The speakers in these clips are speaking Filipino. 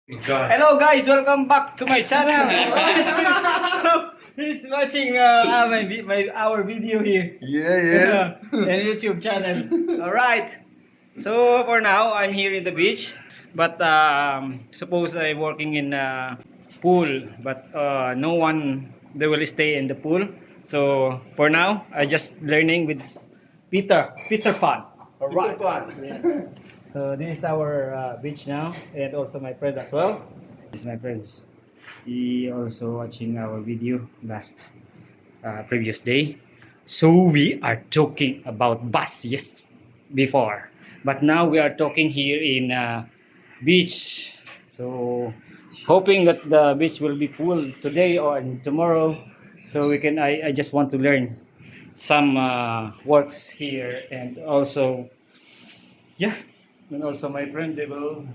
Hello guys, welcome back to my channel. So he's watching our video here. And YouTube channel. All right. So for now, I'm here in the beach, but suppose I'm working in a pool, but no one they will stay in the pool. So for now, I just learning with Peter Pan. All right. Yes. So this is our beach now, and also my friend as well. This is my friend. He also watching our video last previous day. So we are talking about bus, yes, before, but now we are talking here in beach. So hoping that the beach will be full today or tomorrow, so we can. I just want to learn some works here, and also yeah, and also my friend they will.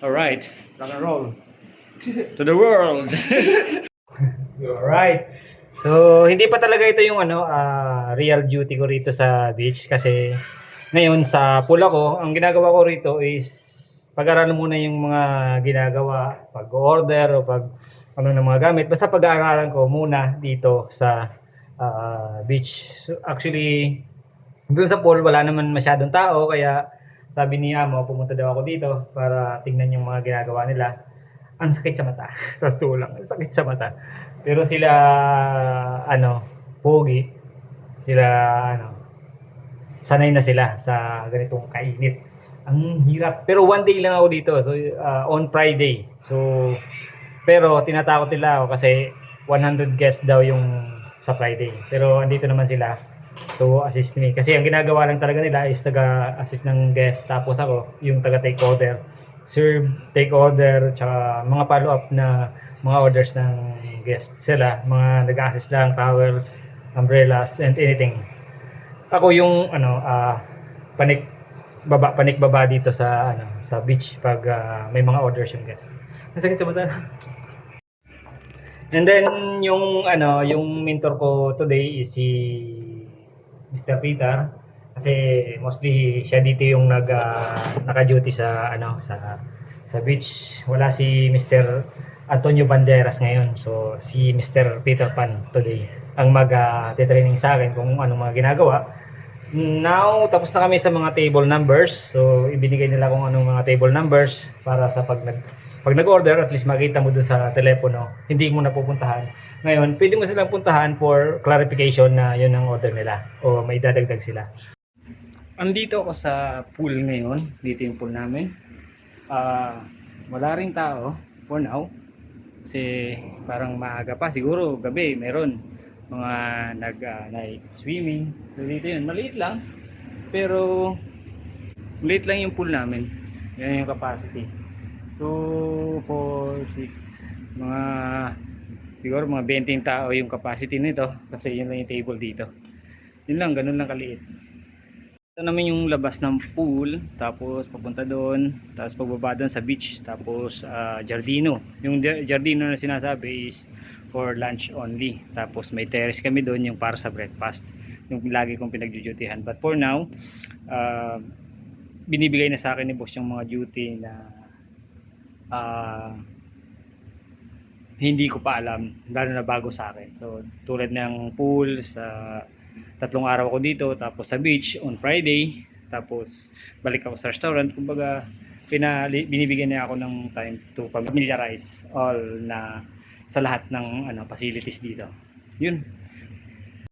All right, rock and roll to the world. Alright. So, hindi pa talaga ito yung real duty ko rito sa beach kasi ngayon sa pool ako, ang ginagawa ko rito is pag-aralan muna yung mga ginagawa, pag-order o pag ano ng mga gamit. Basta pag-aaralan ko muna dito sa beach. So, actually, doon sa pool wala naman masyadong tao kaya sabi ni Amo, pumunta daw ako dito para tingnan yung mga ginagawa nila. Ang sakit sa mata. Sa tulang, ang sakit sa mata. Pero sila, pogi, sila, sanay na sila sa ganitong kainit. Ang hirap. Pero one day lang ako dito. So, on Friday. So, pero tinatakot nila ako kasi 100 guests daw yung sa Friday. Pero andito naman sila to assist me. Kasi ang ginagawa lang talaga nila is taga-assist ng guest. Tapos ako, yung taga-take order. Serve, take order, tsaka mga follow-up na mga orders ng guest. Sila, mga nag-assist lang, towels, umbrellas, and anything. Ako yung, panik baba dito sa, sa beach pag may mga orders yung guest. Masakit sa mata. And then, yung mentor ko today is si Mr. Peter kasi mostly siya dito yung naka-duty sa sa beach. Wala si Mr. Antonio Banderas ngayon. So si Mr. Peter Pan today ang mag-training sa akin kung ano mga ginagawa. Now, tapos na kami sa mga table numbers. So ibinigay nila kung anong mga table numbers para sa pag nag-order, at least makita mo dun sa telepono. Hindi mo na pupuntahan. Ngayon, pwede mo silang puntahan for clarification na yun ang order nila o may dadagdag sila. Andito ako sa pool ngayon. Dito yung pool namin. Wala ring tao for now. Kasi parang maaga pa. Siguro gabi meron mga night swimming. So dito yun. Maliit lang. Pero maliit lang yung pool namin. Yan yung capacity. 2, 4, 6 mga siguro mga 20 tao yung capacity nito kasi yun lang yung table dito. Yun lang, ganun lang kaliit. Ito naman yung labas ng pool, tapos papunta doon, tapos pagbaba doon sa beach, tapos Giardino. Yung Giardino na sinasabi is for lunch only. Tapos may terrace kami doon yung para sa breakfast. Yung lagi kong pinagdudutihan. But for now, binibigay na sa akin ni boss yung mga duty na hindi ko pa alam, lalo na bago sa akin. So tulad ng pool, sa 3 araw ako dito, tapos sa beach on Friday, tapos balik ako sa restaurant. Kumbaga binibigyan niya ako ng time to familiarize all na sa lahat ng facilities dito. Yun.